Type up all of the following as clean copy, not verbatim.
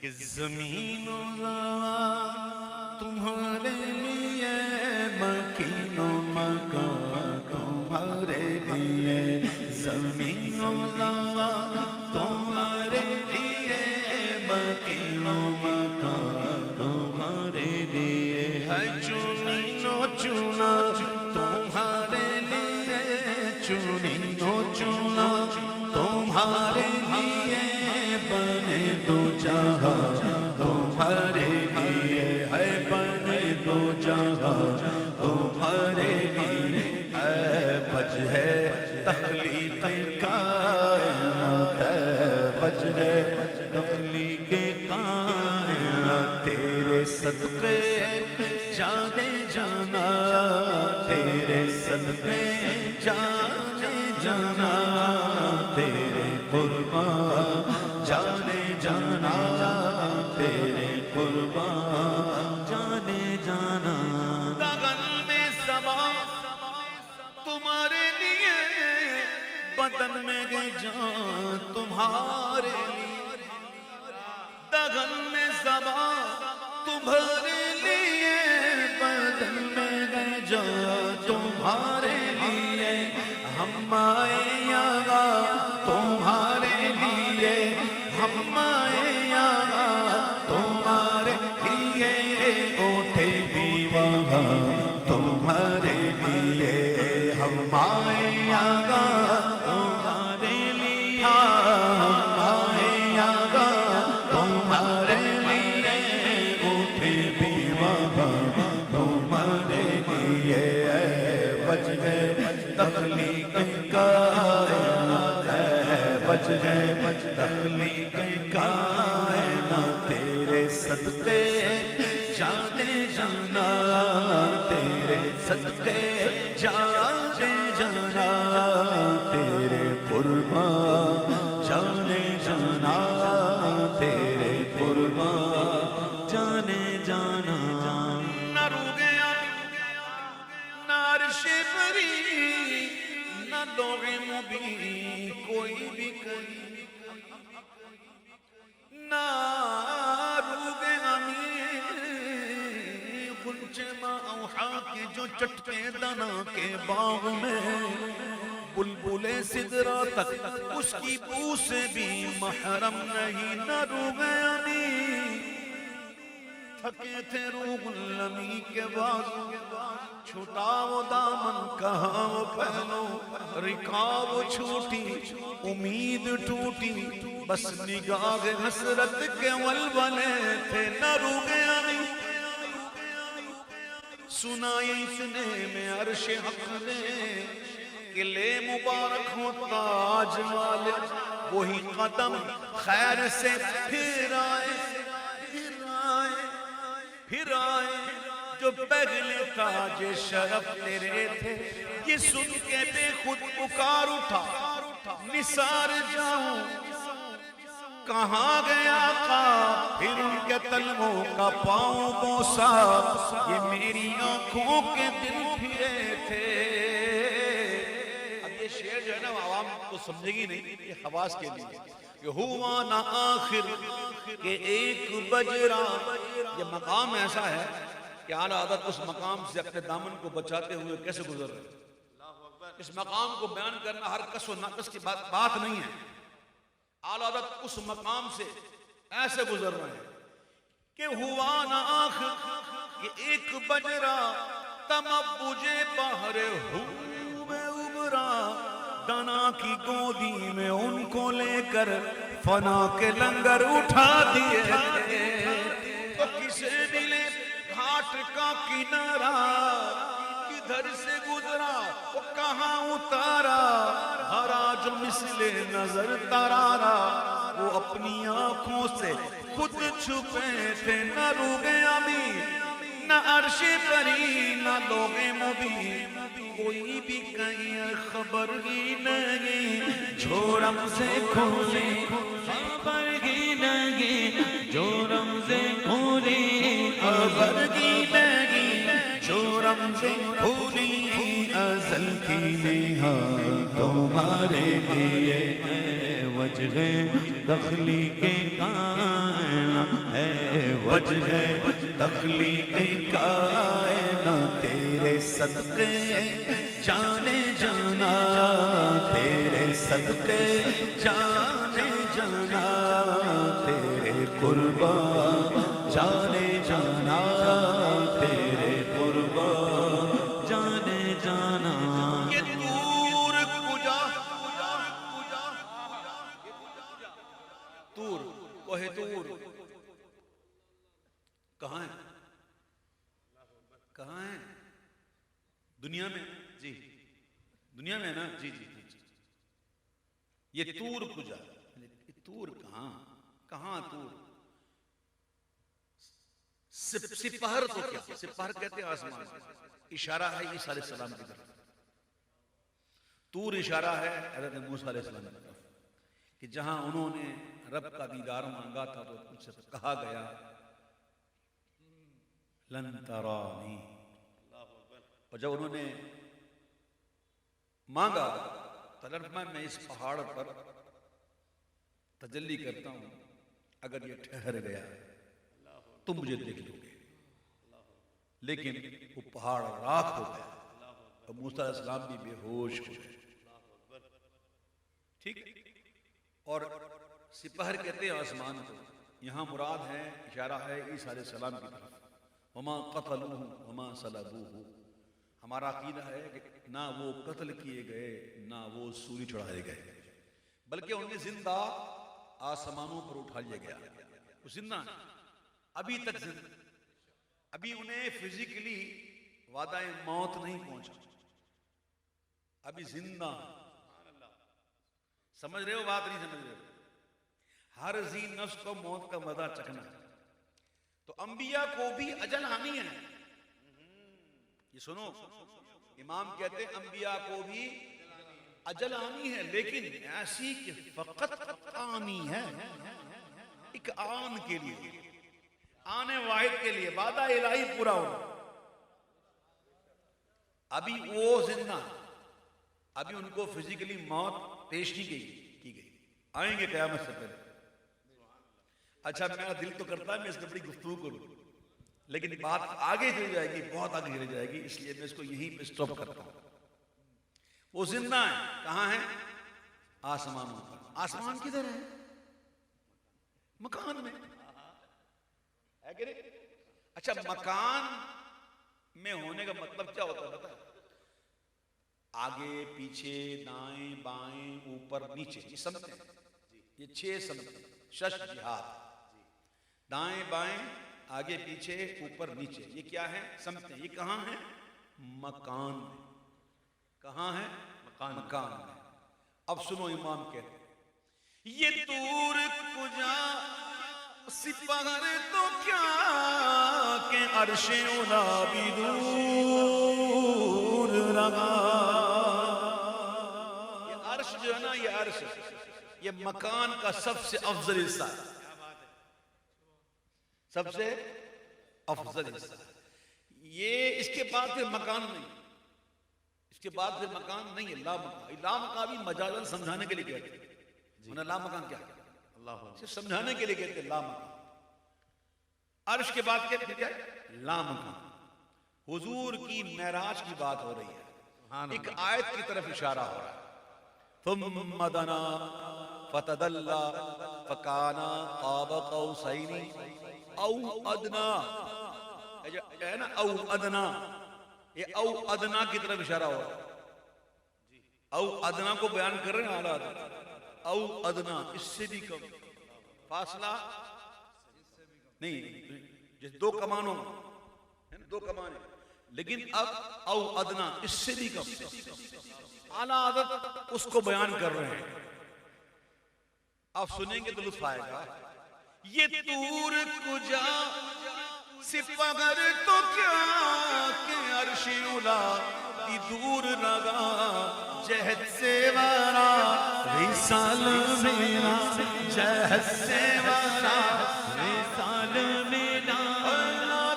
کہ زمین و زمان تمہارے لیے، مکین و مکان تمہارے لیے، زمین و زمان تمہارے لیے، مکین و مکان تمہارے لیے، ہے چنین و چنا تمہارے لیے، چنین و چنا تمہارے لیے، بنے دو جہاں تمہارے لیے، ہے بنے دو جہاں تمہارے لیے، ہے وجہ تخلیق کائنات، ہے وجہ تخلیق کائنات، تیرے صدقے جانے جانا، تیرے صدقے جانے جانا، تیرے قربان جانے جانا، تیرے قربان جانے جانا، دغن میں سما تمہارے لیے، بدن میں گئے جان تمہارے لیے، دغن میں سما تمہارے لیے، بدن میں گئے جان تمہارے لیے، ہم آئے یہاں تمہارے لیے، ہم آئے یہاں تمہارے لیے، اٹھے بھی وہاں تمہارے لیے، ہم آئے یہاں تمہارے لیے، ہم آئے یہاں تمہارے لیے، اٹھے بھی وہاں تمہارے لیے، وجہ تخلیق کائنات، ہے وجہ تخلیق کائنات، تیرے صدقے جانے جانا، تیرے صدقے جانے جانا، تیرے قربان جانے جانا، تیرے قربان جانے جانا، نہ روگیا نہ عرش بری نہ لوح مبین، کوئی بھی کوئی نہ روگ امین، غنچے ماں اوحا کے جو چٹکے دنا کے باغ میں، بلبلے سدرہ تک اس کی بو سے بھی محرم نہیں، نہ روگ امین، تھکے تھے روح النبی کے بازو، چھوٹا وہ دامن کہاں وہ پہلو، رکاب چھوٹی امید ٹوٹی، بس نگاہ حسرت کے ولولے تھے، نہ روگے آنی سنائی اتنے میں عرش حق نے، کہ لے مبارک ہو تاج والے، وہی قدم خیر سے پھر آئے، پھر آئے جو پہلے تاج شرف تیرے تھے، یہ سن کے بے خود پکار اٹھا، نثار جاؤں کہاں گیا آقا، پھر ان کے تلووں کا پاؤں بوسا، یہ میری آنکھوں کے دل پھرے تھے۔ اب یہ شعر جو ہے نا عوام کو سمجھے گی نہیں، یہ خواص کے لیے کہ ہوا نہ آخر کہ ایک بجرا، یہ مقام ایسا ہے کہ اعلیٰ حضرت اس مقام سے اپنے دامن کو بچاتے ہوئے کیسے گزر رہے، اس مقام کو بیان کرنا ہر کس و ناقص کی بات نہیں ہے، اعلیٰ حضرت اس مقام سے ایسے گزر رہے ہیں کہ ہوا نہ آخر کہ ایک بجرا، تمبج بحر ہو میں ابرا، دنا کی گودی میں ان کو لے کر فنا کے لنگر اٹھا دیے تھے، تو کسے ملے گھاٹ کا کنارہ، کدھر سے گزرا وہ کہاں اتارا، ہرا جو مثل نظر ترارا، وہ اپنی آنکھوں سے خود چھپے تھے، نہ روگ امین نہ عرش بری نہ لوح مبین، کوئی بھی کہیں خبر ہی نہیں، جو رمز کھولی خبر ہی نہیں، جو رمز کھولی خبر ہی نہیں، جو رمز کھولی ازل کی نہاد تمہارے لیے، وجہ تخلیق کائنات ہے وجہ تخلیق کائنات تیرے صدقے جانے جانا تیرے صدقے جانے جانا تیرے قربا جانے جانا تیرے قربا جانے جانا یہ طور کجا طور کوہ طور کہاں ہے کہاں ہے دنیا میں جی دنیا میں نا جی جی جی یہ طور کجا طور کہاں کہاں طور سپہر تو کیا سپہر کہتے ہیں آسمان اشارہ ہے عیسیٰ علیہ السلام کی طرف طور اشارہ ہے حضرت موسیٰ علیہ السلام کی طرف کہ جہاں انہوں نے رب کا دیدار مانگا تھا تو ان سے کہا گیا لن ترانی اور جب انہوں نے مانگا تو میں اس پہاڑ پر تجلی کرتا ہوں اگر یہ ٹھہر گیا تم مجھے دیکھ لو گے لیکن وہ پہاڑ راکھ ہو گیا اور موسیٰ علیہ السلام بھی بے ہوش ہو گئے ٹھیک اور سپہر کہتے ہیں آسمان کو یہاں مراد ہے اشارہ ہے عیسیٰ علیہ السلام کی طرف وما قتلوہ وما صلبوہ ہمارا عقیدہ ہے کہ نہ وہ قتل کیے گئے نہ وہ سولی چڑھائے گئے بلکہ انہیں زندہ آسمانوں پر اٹھا لیا گیا وہ زندہ ابھی تک زندہ ابھی انہیں فزیکلی وعدہ موت نہیں پہنچا ابھی زندہ سمجھ رہے ہو بات نہیں سمجھ رہے ہو ہر ذی نفس کو موت کا مزہ چکھنا تو انبیاء کو بھی اجل آنی ہے یہ سنو امام کہتے ہیں انبیاء کو بھی اجل آنی ہے لیکن ایسی کہ فقط آنی ہے ایک آن کے لیے آنے واحد کے لیے وعدہ الہی پورا ہونا ابھی وہ زندہ ابھی ان کو فزیکلی موت پیش نہیں کی گئی آئیں گے قیامت سے پہلے اچھا میرا دل تو کرتا ہے میں اس میں بڑی گفتگو کروں لیکن بات آگے چلی جائے گی بہت آگے چلی جائے گی اس لیے میں اس کو یہیں پہ سٹاپ کرتا ہوں وہ زندہ ہے کہاں ہے آسمانوں پر آسمان کدھر ہے مکان میں ہے کہ نہیں اچھا مکان میں ہونے کا مطلب کیا ہوتا ہے پتہ ہے آگے پیچھے دائیں بائیں اوپر نیچے یہ سمجھتے ہیں یہ 6 سمجھتے ہیں شش جہات دائیں بائیں آگے پیچھے اوپر نیچے یہ کیا ہے سمجھتے ہیں یہ کہاں ہے مکان میں کہاں ہے مکان میں اب سنو امام کہتے ہیں یہ طور کجا سپہر تو کیا کہ عرش اولا بھی دور رہا یہ عرش جو ہے نا یہ عرش یہ مکان کا سب سے افضل حصہ ہے سب سے افضل حصہ یہ اس کے بعد پھر مکان نہیں اس کے بعد پھر مکان نہیں ہے لا مکان بھی مجازن سمجھانے کے لیے کہتے ہیں لا مکان کیا اللہ صرف سمجھانے کے لیے کہتے ہیں لا مکان عرش کے بعد کہتے ہیں لا مکان حضور کی معراج کی بات ہو رہی ہے ایک آیت کی طرف اشارہ ہو رہا ہے ثم دنا فتدلى فكان قاب قوسين او ادنا ہے نا او ادنا یہ او ادنا کی طرف اشارہ ہو رہا ہے او ادنا کو بیان کر رہے ہیں حالات او ادنا اس سے بھی کم فاصلہ نہیں جیسے 2 کمانوں ہے نا 2 کمانے لیکن اب او ادنا اس سے بھی کم اعلیٰ عدد اس کو بیان کر رہے ہیں آپ سنیں گے تو لطف آئے گا یہ طور کجا سپہر تو کیا کہ عرش اولا کی دور لگا جہد سے ورا وصال میرا جہد سے ورا وصال میرا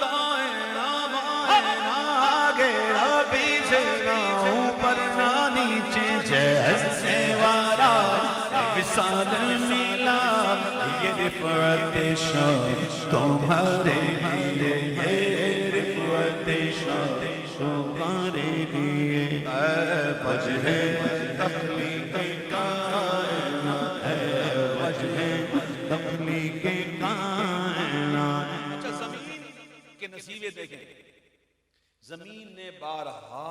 دائیں نہ بائیں نہ آگے نہ پیچھے نہ اوپر نہ نیچے جہد سے ورا وصال میلا یہ رفعت شان تمہارے لیے ہے، رفعت شان تمہارے لیے ہے، وجہ تخلیق کائنات ہے، وجہ تخلیق کائنات۔ اچھا زمین کے نصیبے دیکھیں، زمین نے بارہا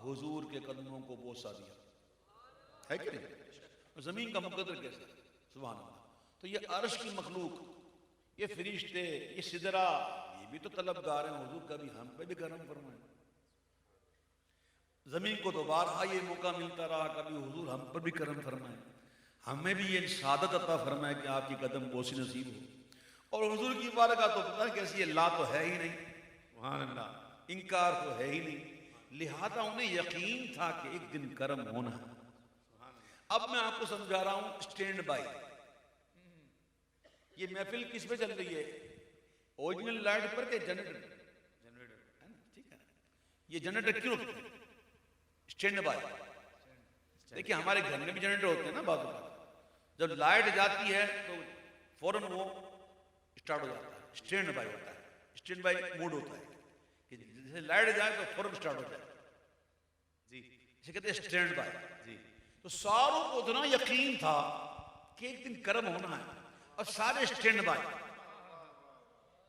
حضور کے قدموں کو بوسہ دیا ہے کہ نہیں؟ زمین کا مقدر کیسا ہے؟ سبحان اللہ۔ تو یہ عرش کی مخلوق، یہ فرشتے، یہ سدرہ، یہ بھی تو طلبگار ہیں حضور کا بھی ہم پہ بھی کرم فرمائیں۔ زمین کو تو بارہا یہ موقع ملتا رہا کبھی حضور ہم پر بھی کرم فرمائیں، ہمیں بھی یہ سعادت عطا فرمائے کہ آپ کی قدم بوسی نصیب ہو۔ اور حضور کی بارگاہ تو پتہ کیسی ہے، لا تو ہے ہی نہیں، سبحان اللہ، انکار تو ہے ہی نہیں، لہذا انہیں یقین تھا کہ ایک دن کرم ہونا ہے۔ اب میں آپ کو سمجھا رہا ہوں اسٹینڈ بائی۔ یہ محفل کس پہ چل رہی ہے؟ اوریجنل لائٹ پر کہ جنریٹر؟ ٹھیک ہے، یہ جنریٹر کیوں رکھتے ہیں؟ Stand by. دیکھیں ہمارے گھر میں بھی جنریٹر ہوتے ہیں نا، بعض اوقات جب لائٹ جاتی ہے تو فوراً وہ اسٹارٹ ہو جاتا ہے، اسٹینڈ بائی ہوتا ہے۔ اسٹینڈ بائی موڈ ہوتا ہے کہ جیسے لائٹ جائے تو فوراً اسٹارٹ ہو جائے، جی اسے کہتے ہیں اسٹینڈ بائی۔ جی تو ساروں کو اتنا یقین تھا کہ ایک دن کرم ہونا ہے، اور سارے اسٹینڈ بائی۔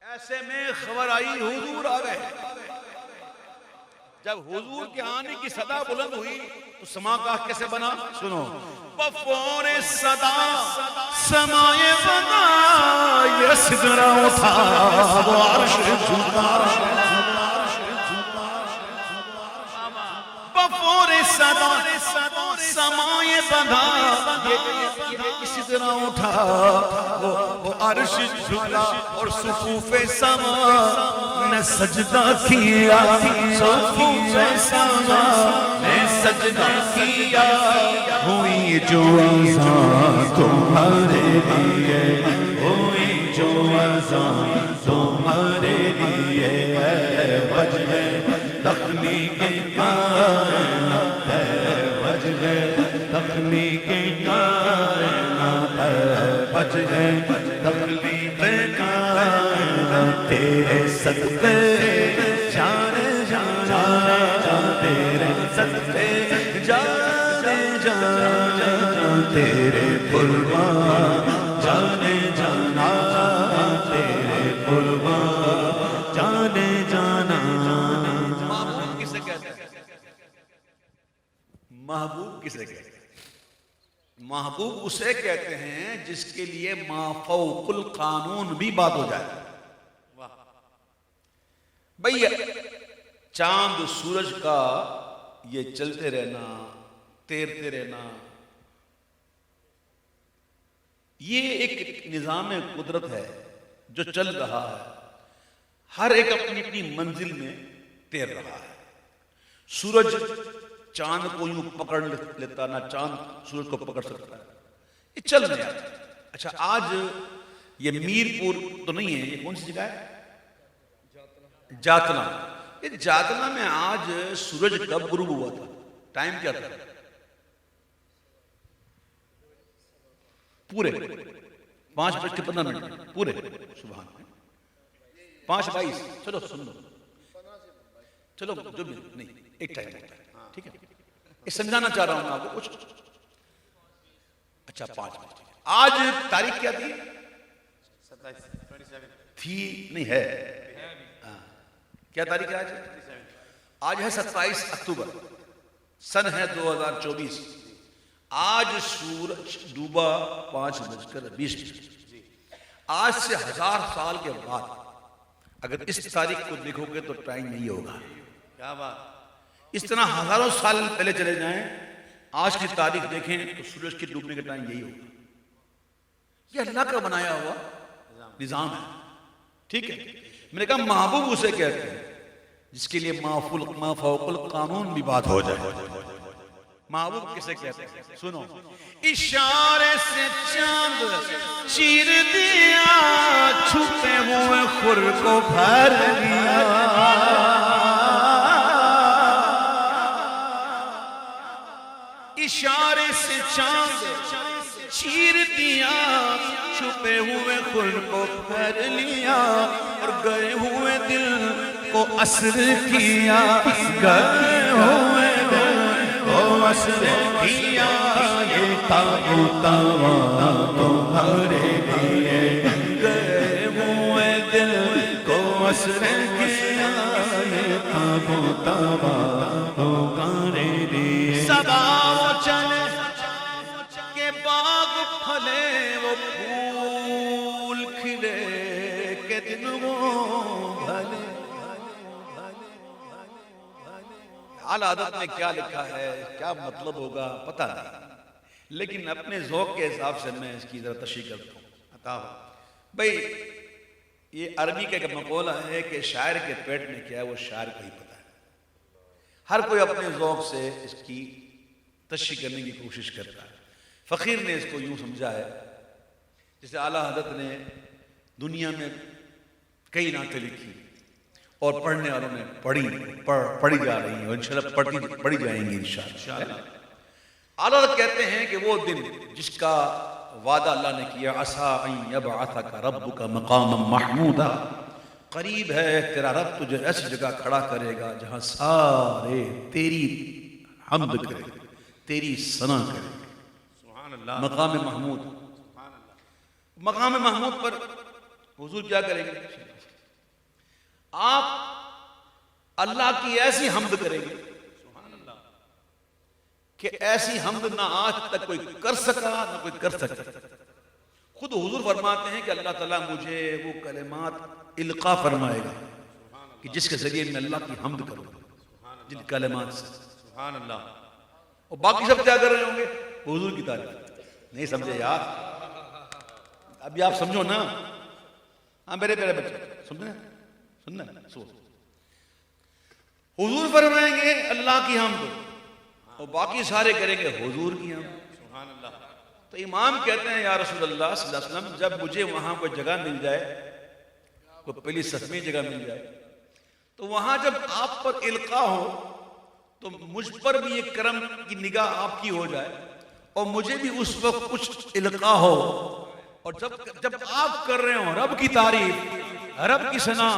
ایسے میں خبر آئی حضور آ گئے۔ جب حضور کے آنے کی صدا بلند ہوئی تو سما کا کیسے بنا؟ سنو، بفور صدا سمائے بنا، یہ سدرہ اٹھا وہ عرش جھکا، بفور صدا سمائے بنا، یہ سدرہ اٹھا وہ عرش جھکا، اور صفوف سما نے سجدہ کیا، صفوف سما نے سجدہ کیا، ہوئی جو اذان تمہارے لیے، ہوئی جو اذان تمہارے لیے ہے، وجہ تخلیق کائنات ہے، وجہ تخلیق کائنات ہے، وجہ تخلیق کائنات، تیرے صدقے جانے جانا، تیرے صدقے جانے جانا، تیرے قربان جانے جانا، تیرے قربان جانے جانا۔ محبوب کسے کہتے ہیں؟ محبوب کسے کہتے ہیں؟ محبوب اسے کہتے ہیں جس کے لیے ما فوق القانون بھی بات ہو جائے۔ بھئی چاند سورج کا یہ چلتے رہنا، تیرتے رہنا، یہ ایک نظام قدرت ہے جو چل رہا ہے، ہر ایک اپنی اپنی منزل میں تیر رہا ہے۔ سورج چاند کو یوں پکڑ لیتا، نہ چاند سورج کو پکڑ سکتا ہے، یہ چل رہا ہے۔ اچھا آج یہ میرپور تو نہیں ہے، یہ کون سی جگہ ہے؟ جاتنا۔ یہ جاتنا میں آج سورج کب غروب ہوا تھا؟ ٹائم کیا تھا؟ پورے 5:15 پورے، سبحان اللہ، 5:22۔ چلو سن لو، چلو جو بھی نہیں، ایک ٹائم ہوتا ہے، ٹھیک ہے، یہ سمجھانا چاہ رہا ہوں میں آپ کو کچھ۔ اچھا 5 بجے آج تاریخ کیا تھی؟ 27 تھی نہیں ہے، کیا تاریخ ہے آج؟ آج ہے 27 اکتوبر، سن ہے 2024۔ آج سورج ڈوبا 5:20۔ آج سے 1000 سال کے بعد اگر اس تاریخ کو دیکھو گے تو ٹائم نہیں ہوگا۔ کیا بات! اس طرح ہزاروں سال پہلے چلے جائیں، آج کی تاریخ دیکھیں تو سورج کے ڈوبنے کا ٹائم یہی ہوگا۔ یہ اللہ کا بنایا ہوا نظام ہے، ٹھیک ہے۔ میں نے کہا محبوب اسے کہتے ہیں جس کے لیے ما فوق القانون بھی بات ہو جائے۔ محبوب کسے کہتے ہیں؟ سنو، اشارے سے چاند چیر دیا، چھپے ہوئے خور کو بھر لیا، اشارے سے چاند چیر دیا، چھپے ہوئے خود کو پھیر لیا، اور گئے ہوئے دل کو اسر کیا، گئے ہوئے دل کو اسر کیا، یہ تابوت تمہارے لیے، گئے ہوئے دل کو اسر کیا، یہ تابوت تمہارے لیے۔ صبا وہ چلے کہ باغ پھلے، وہ پھول کھلے کہ دن وہ بھلے۔ اعلیٰ حضرت نے کیا لکھا ہے، کیا مطلب ہوگا پتہ نہیں، لیکن اپنے ذوق کے حساب سے میں اس کی ذرا تشریح کرتا ہوں۔ عطا ہو بھئی، یہ عربی کا ایک مقولہ ہے کہ شاعر کے پیٹ میں کیا ہے وہ شاعر کو ہی پتہ ہے۔ ہر کوئی اپنے ذوق سے اس کی تشریح کرنے کی کوشش کرتا ہے۔ فقیر نے اس کو یوں سمجھا ہے، جیسے اعلیٰ حضرت نے دنیا میں کئی نعتیں لکھی اور پڑھنے والوں نے پڑھی جا رہی ہیں، اور انشاءاللہ پڑھی جائیں گی انشاءاللہ۔ اعلیٰ حضرت کہتے ہیں کہ وہ دن جس کا وعدہ اللہ نے کیا، عَسَىٰ أَن يَبْعَثَكَ رَبُّكَ مَقَامًا مَحْمُودًا، قریب ہے تیرا رب تجھے ایسی جگہ کھڑا کرے گا جہاں سارے تیری حمد کرے، تیری ثنا کرے۔ مقام محمود، مقام محمود پر حضور کیا کریں گے؟ آپ اللہ کی ایسی حمد کریں گے کہ ایسی حمد نہ آج تک کوئی کر سکا نہ کوئی کر سکتا۔ خود حضور فرماتے ہیں کہ اللہ تعالیٰ مجھے وہ کلمات القا فرمائے گا کہ جس کے ذریعے میں اللہ کی حمد کروں، جن کلمات سے۔ سبحان اللہ۔ اور باقی سب کیا کر رہے ہوں گے؟ حضور کی تعریف۔ نہیں سمجھے یار؟ ابھی آپ سمجھو نا، ہاں میرے پیارے بچے سننا سو حضور فرمائیں گے اللہ کی حمد، اور باقی سارے کریں گے حضور کی حمد۔ سبحان اللہ۔ تو امام کہتے ہیں یا رسول اللہ صلی اللہ علیہ وسلم، جب مجھے وہاں کوئی جگہ مل جائے، کوئی پہلی صفحے جگہ مل جائے، تو وہاں جب آپ پر القاء ہو تو مجھ پر بھی ایک کرم کی نگاہ آپ کی ہو جائے، اور مجھے بھی اس وقت کچھ القاء ہو، اور جب آپ کر رہے ہوں رب کی تعریف، رب کی ثنا،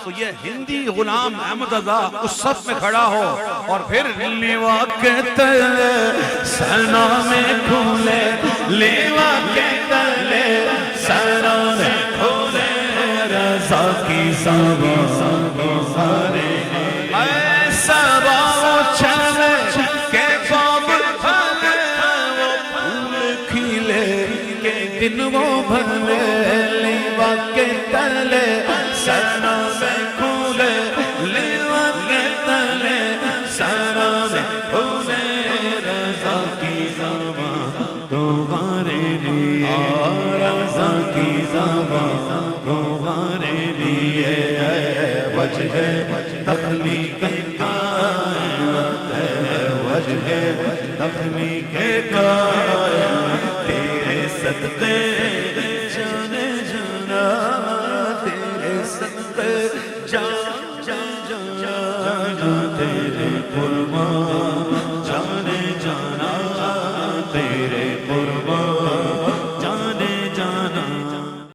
تو یہ ہندی غلام احمد رضا اس صف میں کھڑا ہو اور پھر لیوا کے تلے ثنا میں کھولے، لیوا کے تلے ثنا میں کھولے، رضا کی سبا سارے اے سبا چلے کہ باب پھلے، وہ پھول کھلے کہ دن وہ بھلے، لیوا کے تلے ثنا میں کھولے، لیوا کے تلے ثنا میں کھولے، رضا کی زبان تمہارے لیے، رضا کی زبان تمہارے لیے، وجہ تخلیق کائنات ہے، وجہ تخلیق کائنات، تیرے صدقے جانے جانا، تیرے صدقے جان جان جان، تیرے قربان